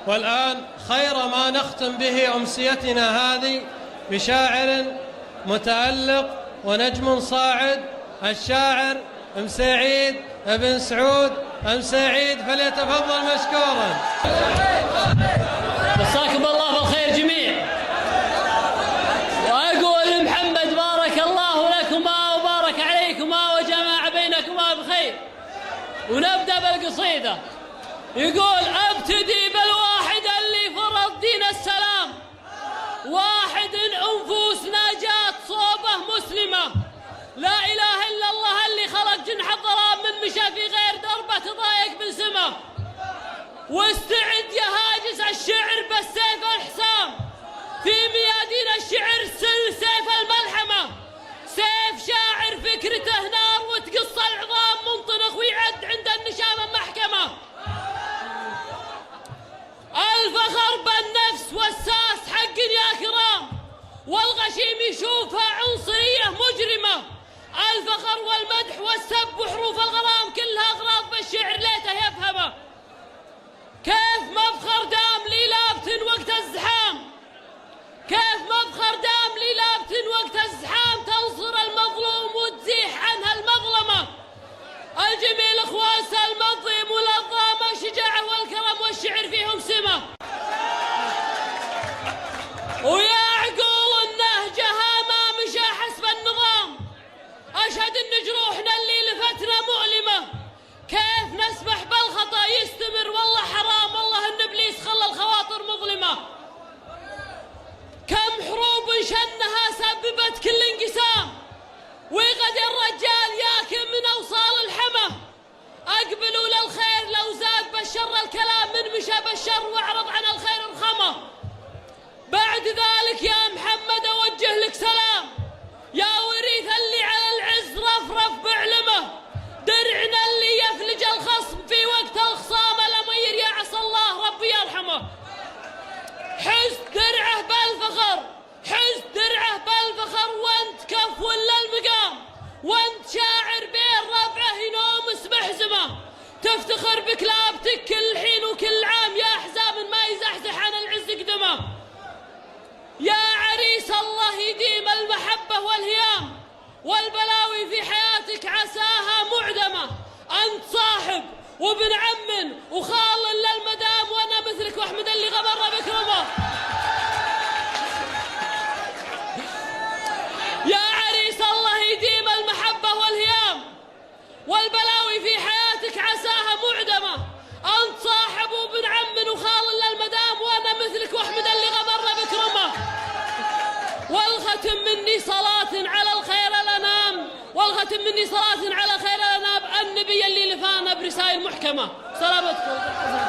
والآن خير ما نختم به أمسيتنا هذه بشاعر متألق ونجم صاعد، الشاعر مسعيد بن سعود. مسعيد فليتفضل مشكورا. مساكم الله بالخير جميع، وأقول محمد بارك الله لكما وبارك عليكما وجمع بينكما بخير. ونبدأ بالقصيدة. يقول: أبتدي بالواحد اللي فرض دين السلام، واحد أنفسنا جات صوبه مسلمة، لا إله إلا الله اللي خلق جنح الظلام من مشى في غير دربه تضايق من سما. واستعد يا هاجس الشعر بالسيف الحسام، في ميادين الشعر سيف الملحمة، سيف شاعر فكرته نار وتقص العظام منطلق ويعد عند النشامة محكمة. الفخر بالنفس والساس حق يا كرام، والغشيم يشوفها عنصرية مجرمة. الفخر والمدح والسب وحروف الغرام كلها أغراض بالشعر ليته يفهمه. كيف مفخر دام لي لابت وقت الزحام، كيف مفخر دام لي لابت وقت الزحام، تنصر المظلوم وتزيح عنها المظلمة. الجميل اخواس المظلم والظلام، الشجاعة والكرم والشعر فيهم سمة. ويا عقول النهجها ما مشى حسب النظام، أشهد إن جروحنا اللي لفتنا مؤلمة. كيف نسمح بالخطأ يستمر، والله حرام، والله إن إبليس خلى الخواطر مظلمة. كم حروب شنها سببت كل انقسام، وغد الرجال ياكل من أوصال الحمى. أقبلوا للخير لو زاد بالشر الكلام، من مشى بالشر واعرض عن الخير الخمى. بعد ذلك يا محمد أوجه لك سلام، يا وريث اللي على العز رفرف بعلمه. درعنا اللي يفلج الخصم في وقت الخصام، الأمير يا عسى الله ربي يرحمه. حز درعه بالفخر، حز درعه بالفخر، وانت كف ولا المقام، وانت شاعر بين ربعه ينوم محزمه. تفتخر بكلابتك كل حين وكل عام، يا حزام ما يزحزح عن العز قدمه. يا عريس الله يديم المحبة والهيام، والبلاوي في حياتك عساها معدمة. أنت صاحب وابن عم وخال للمدام، وأنا مثلك وأحمد اللي غمر بكرمه. يا عريس الله يديم المحبة والهيام، والبلاوي في حياتك عساها معدمة. أنت صاحب وابن عم وخال للمدام، وأنا مثلك وأحمد اللي غمر بكرمه. والختم مني صلاة على الخير الأنام، والختم مني صلاة على خير الأنام، النبي اللي لفانا برسائل محكمة. سلامتكم.